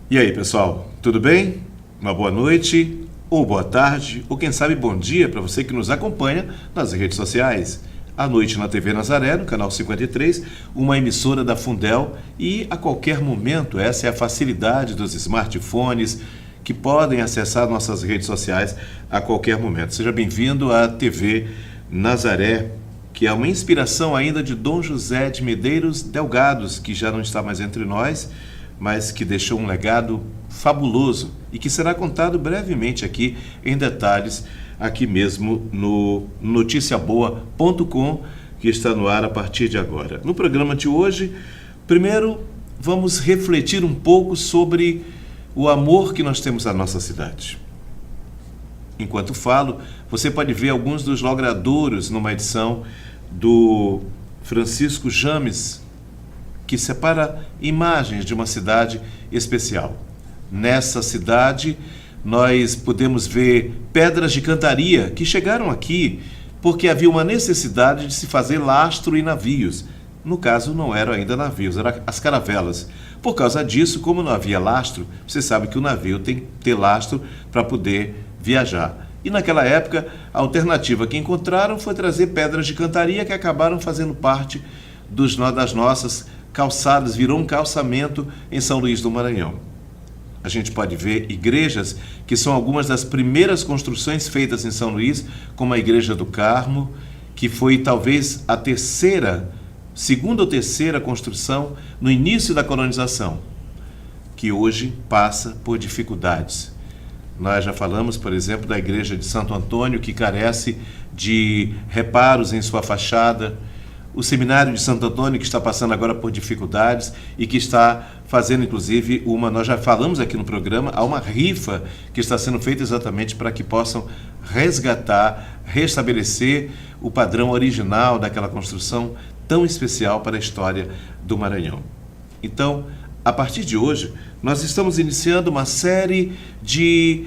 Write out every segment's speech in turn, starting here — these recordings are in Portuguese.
E aí, pessoal, tudo bem? Uma boa noite, ou boa tarde, ou quem sabe bom dia para você que nos acompanha nas redes sociais. À noite na TV Nazaré, no canal 53, uma emissora da Fundel, e a qualquer momento, essa é a facilidade dos smartphones que podem acessar nossas redes sociais a qualquer momento. Seja bem-vindo à TV Nazaré, que é uma inspiração ainda de Dom José de Medeiros Delgados, que já não está mais entre nós, mas que deixou um legado fabuloso e que será contado brevemente aqui em detalhes, aqui mesmo no noticiaboa.com, que está no ar a partir de agora. No programa de hoje, primeiro vamos refletir um pouco sobre o amor que nós temos à nossa cidade. Enquanto falo, você pode ver alguns dos logradouros numa edição do Francisco James, que separa imagens de uma cidade especial. Nessa cidade, nós podemos ver pedras de cantaria que chegaram aqui porque havia uma necessidade de se fazer lastro e navios. No caso, não eram ainda navios, eram as caravelas. Por causa disso, como não havia lastro, você sabe que o navio tem que ter lastro para poder viajar. E naquela época, a alternativa que encontraram foi trazer pedras de cantaria que acabaram fazendo parte das nossas calçadas, virou um calçamento em São Luís do Maranhão. A gente pode ver igrejas que são algumas das primeiras construções feitas em São Luís, como a Igreja do Carmo, que foi talvez a segunda ou terceira construção no início da colonização, que hoje passa por dificuldades. Nós já falamos, por exemplo, da Igreja de Santo Antônio, que carece de reparos em sua fachada, o Seminário de Santo Antônio, que está passando agora por dificuldades e que está fazendo, inclusive, nós já falamos aqui no programa, há uma rifa que está sendo feita exatamente para que possam resgatar, restabelecer o padrão original daquela construção tão especial para a história do Maranhão. Então, a partir de hoje, nós estamos iniciando uma série de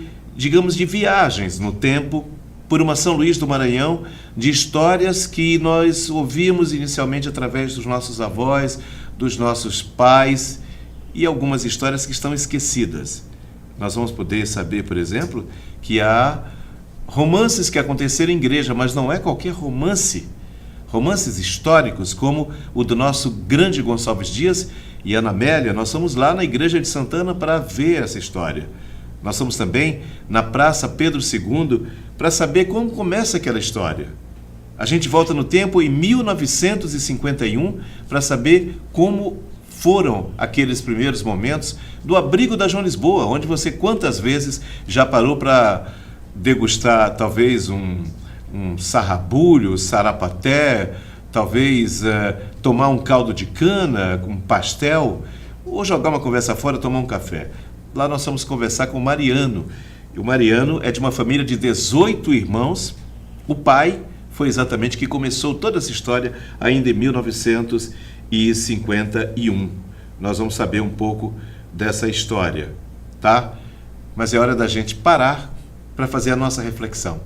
viagens no tempo por uma São Luís do Maranhão, de histórias que nós ouvimos inicialmente através dos nossos avós, dos nossos pais, e algumas histórias que estão esquecidas. Nós vamos poder saber, por exemplo, que há romances que aconteceram em igreja, mas não é qualquer romance. Romances históricos, como o do nosso grande Gonçalves Dias e Ana Amélia. Nós fomos lá na Igreja de Santana para ver essa história. Nós fomos também na Praça Pedro II para saber como começa aquela história. A gente volta no tempo em 1951 para saber como foram aqueles primeiros momentos do abrigo da João Lisboa, onde você quantas vezes já parou para degustar talvez um sarrabulho, sarapaté, talvez tomar um caldo de cana, um pastel, ou jogar uma conversa fora, tomar um café. Lá nós vamos conversar com o Mariano. E o Mariano é de uma família de 18 irmãos. O pai foi exatamente que começou toda essa história ainda em 1951. Nós vamos saber um pouco dessa história, tá? Mas é hora da gente parar para fazer a nossa reflexão.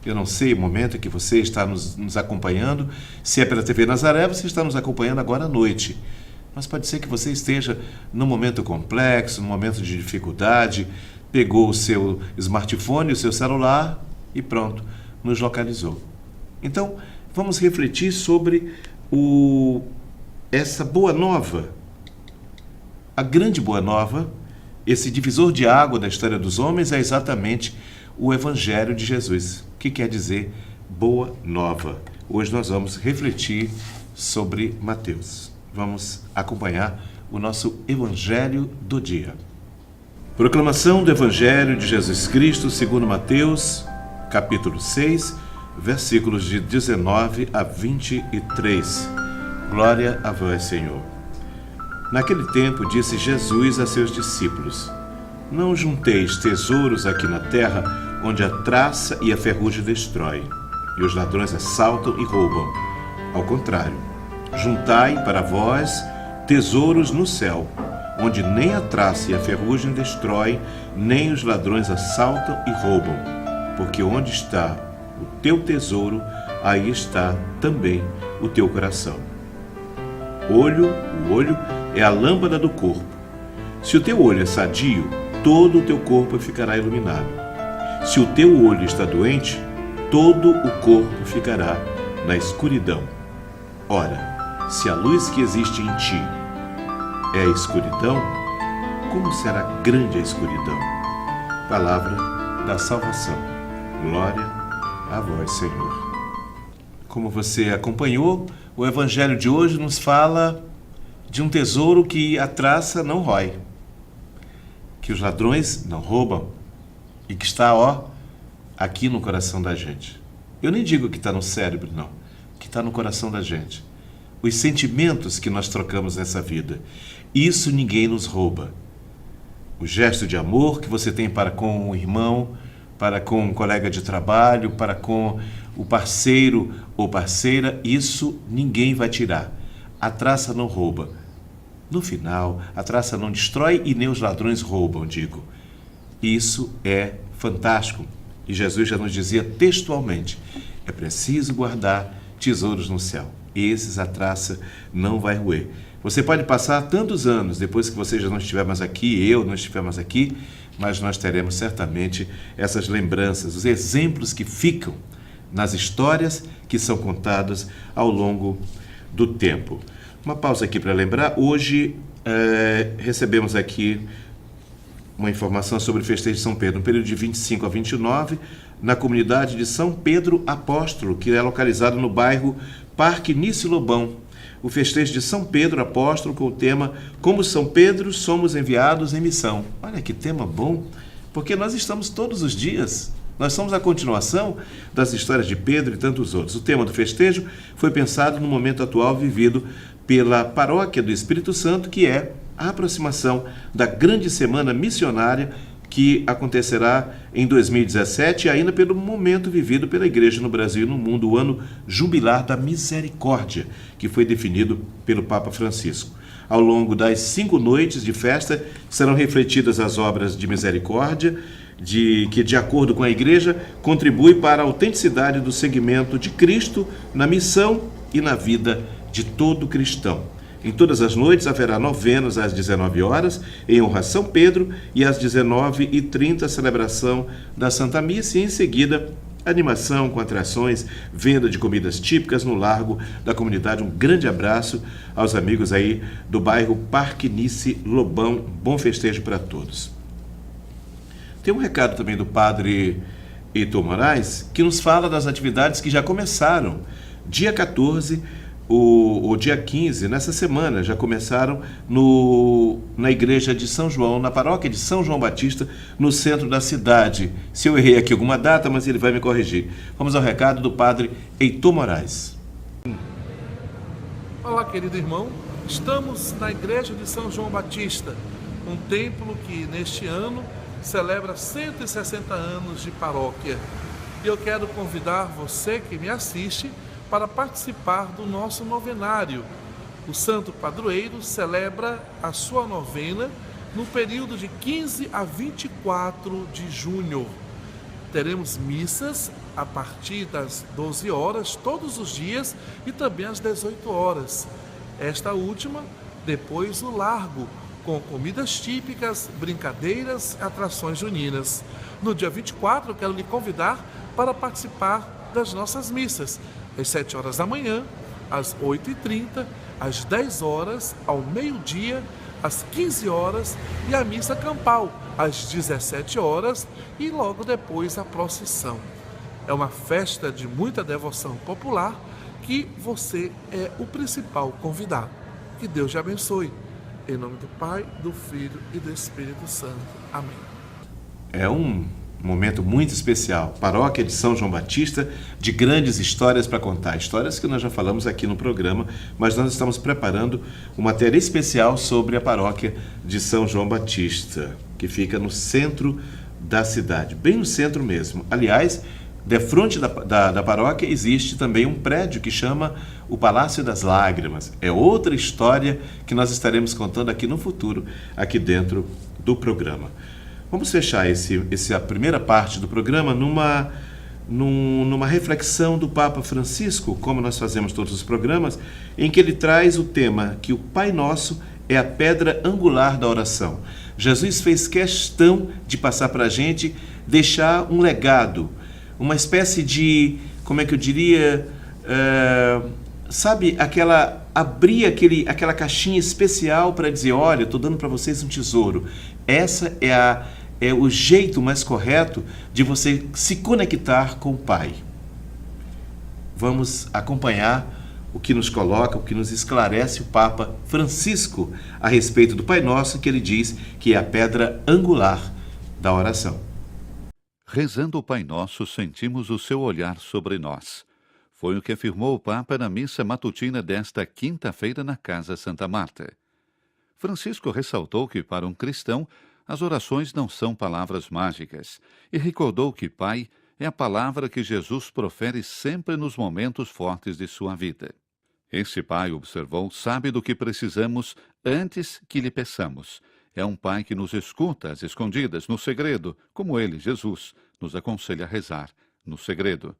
Eu não sei o momento em que você está nos acompanhando. Se é pela TV Nazaré, você está nos acompanhando agora à noite. Mas pode ser que você esteja num momento complexo, num momento de dificuldade, pegou o seu smartphone, o seu celular e pronto, nos localizou. Então, vamos refletir sobre essa boa nova, a grande boa nova, esse divisor de água da história dos homens é exatamente o Evangelho de Jesus, que quer dizer boa nova. Hoje nós vamos refletir sobre Mateus. Vamos acompanhar o nosso Evangelho do dia. Proclamação do Evangelho de Jesus Cristo segundo Mateus, capítulo 6, versículos de 19 a 23. Glória a vós, Senhor. Naquele tempo disse Jesus a seus discípulos: Não junteis tesouros aqui na terra, onde a traça e a ferrugem destroem, e os ladrões assaltam e roubam. Ao contrário, juntai para vós tesouros no céu, onde nem a traça e a ferrugem destroem, nem os ladrões assaltam e roubam. Porque onde está o teu tesouro, aí está também o teu coração. O olho é a lâmpada do corpo. Se o teu olho é sadio, todo o teu corpo ficará iluminado. Se o teu olho está doente, todo o corpo ficará na escuridão. Ora, se a luz que existe em ti é a escuridão, como será grande a escuridão? Palavra da salvação. Glória a vós, Senhor. Como você acompanhou, o Evangelho de hoje nos fala de um tesouro que a traça não rói, que os ladrões não roubam e que está, aqui no coração da gente. Eu nem digo que está no cérebro, não, que está no coração da gente. Os sentimentos que nós trocamos nessa vida, isso ninguém nos rouba. O gesto de amor que você tem para com o irmão, para com um colega de trabalho, para com o parceiro ou parceira, isso ninguém vai tirar. A traça não rouba. No final, a traça não destrói e nem os ladrões roubam, digo. Isso é fantástico. E Jesus já nos dizia textualmente, é preciso guardar tesouros no céu. Esses a traça não vai roer. Você pode passar tantos anos depois que você já não estiver mais aqui, eu não estiver mais aqui, mas nós teremos certamente essas lembranças, os exemplos que ficam nas histórias que são contadas ao longo do tempo. Uma pausa aqui para lembrar. Hoje recebemos aqui uma informação sobre o festejo de São Pedro, no período de 25 a 29, na comunidade de São Pedro Apóstolo, que é localizado no bairro Parque Nice Lobão. O festejo de São Pedro Apóstolo com o tema Como São Pedro somos enviados em missão. Olha que tema bom, porque nós estamos todos os dias. Nós somos a continuação das histórias de Pedro e tantos outros. O tema do festejo foi pensado no momento atual vivido pela Paróquia do Espírito Santo, que é a aproximação da grande semana missionária que acontecerá em 2017 e ainda pelo momento vivido pela Igreja no Brasil e no mundo, o ano jubilar da misericórdia, que foi definido pelo Papa Francisco. Ao longo das 5 noites de festa serão refletidas as obras de misericórdia, que, de acordo com a Igreja, contribui para a autenticidade do segmento de Cristo na missão e na vida de todo cristão. Em todas as noites haverá novenas às 19 horas, em honra a São Pedro, e às 19h30 a celebração da Santa Missa e, em seguida, animação com atrações, venda de comidas típicas no largo da comunidade. Um grande abraço aos amigos aí do bairro Parque Nice Lobão. Bom festejo para todos. Tem um recado também do padre Heitor Moraes, que nos fala das atividades que já começaram. Dia 14, o dia 15, nessa semana, já começaram na igreja de São João, na paróquia de São João Batista, no centro da cidade. Se eu errei aqui alguma data, mas ele vai me corrigir. Vamos ao recado do padre Heitor Moraes. Olá, querido irmão. Estamos na igreja de São João Batista, um templo que neste ano celebra 160 anos de paróquia. E eu quero convidar você que me assiste para participar do nosso novenário. O Santo Padroeiro celebra a sua novena no período de 15 a 24 de junho. Teremos missas a partir das 12 horas todos os dias e também às 18 horas. Esta última, depois o largo, com comidas típicas, brincadeiras, atrações juninas. No dia 24, eu quero lhe convidar para participar das nossas missas, às 7 horas da manhã, às 8h30, às 10 horas, ao meio-dia, às 15 horas e a missa campal, às 17 horas e logo depois a procissão. É uma festa de muita devoção popular que você é o principal convidado. Que Deus te abençoe. Em nome do Pai, do Filho e do Espírito Santo. Amém. É um momento muito especial. Paróquia de São João Batista, de grandes histórias para contar. Histórias que nós já falamos aqui no programa, mas nós estamos preparando uma matéria especial sobre a paróquia de São João Batista, que fica no centro da cidade, bem no centro mesmo. Aliás, de frente da paróquia existe também um prédio que chama o Palácio das Lágrimas. É outra história que nós estaremos contando aqui no futuro, aqui dentro do programa. Vamos fechar a primeira parte do programa numa reflexão do Papa Francisco, como nós fazemos todos os programas, em que ele traz o tema que o Pai Nosso é a pedra angular da oração. Jesus fez questão de passar para a gente, deixar um legado, uma espécie de, como é que eu diria, sabe, abrir aquela caixinha especial para dizer, olha, eu estou dando para vocês um tesouro. Essa é o jeito mais correto de você se conectar com o Pai. Vamos acompanhar o que nos coloca, o que nos esclarece o Papa Francisco a respeito do Pai Nosso, que ele diz que é a pedra angular da oração. Rezando o Pai Nosso, sentimos o seu olhar sobre nós. Foi o que afirmou o Papa na missa matutina desta quinta-feira na Casa Santa Marta. Francisco ressaltou que, para um cristão, as orações não são palavras mágicas e recordou que Pai é a palavra que Jesus profere sempre nos momentos fortes de sua vida. Esse Pai, observou, sabe do que precisamos antes que lhe peçamos. É um Pai que nos escuta às escondidas, no segredo, como ele, Jesus, nos aconselha a rezar, no segredo.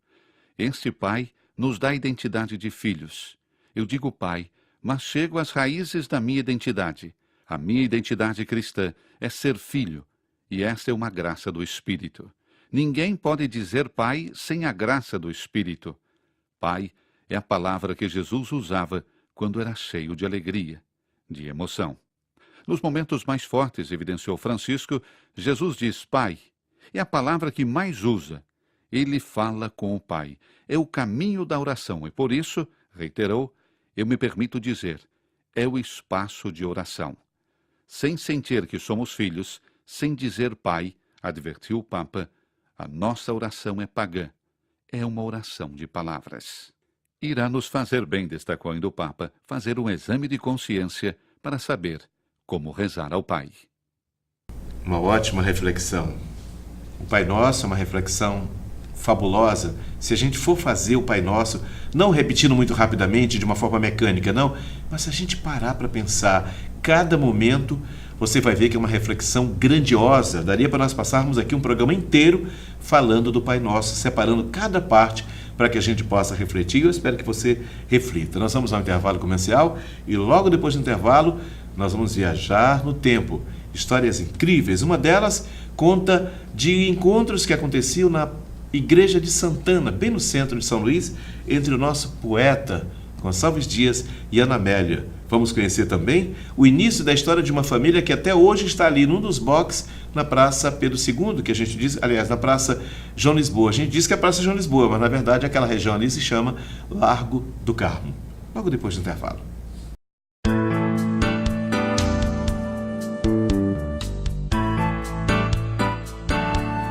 Este Pai nos dá a identidade de filhos. Eu digo Pai, mas chego às raízes da minha identidade. A minha identidade cristã é ser filho, e esta é uma graça do Espírito. Ninguém pode dizer Pai sem a graça do Espírito. Pai é a palavra que Jesus usava quando era cheio de alegria, de emoção. Nos momentos mais fortes, evidenciou Francisco, Jesus diz Pai. É a palavra que mais usa. Ele fala com o Pai. É o caminho da oração e, por isso, reiterou, eu me permito dizer, é o espaço de oração. Sem sentir que somos filhos, sem dizer Pai, advertiu o Papa, a nossa oração é pagã. É uma oração de palavras. Irá nos fazer bem, destacou ainda o Papa, fazer um exame de consciência para saber como rezar ao Pai. Uma ótima reflexão. O Pai Nosso é uma reflexão fabulosa. Se a gente for fazer o Pai Nosso, não repetindo muito rapidamente, de uma forma mecânica, não, mas se a gente parar para pensar, cada momento, você vai ver que é uma reflexão grandiosa. Daria para nós passarmos aqui um programa inteiro falando do Pai Nosso, separando cada parte para que a gente possa refletir. Eu espero que você reflita. Nós vamos ao intervalo comercial e logo depois do intervalo nós vamos viajar no tempo. Histórias incríveis. Uma delas conta de encontros que aconteciam na Igreja de Santana, bem no centro de São Luís, entre o nosso poeta Gonçalves Dias e Ana Amélia. Vamos conhecer também o início da história de uma família que até hoje está ali num dos boxes na Praça Pedro II, que a gente diz, aliás, na Praça João Lisboa. A gente diz que é a Praça João Lisboa, mas na verdade aquela região ali se chama Largo do Carmo. Logo depois do intervalo.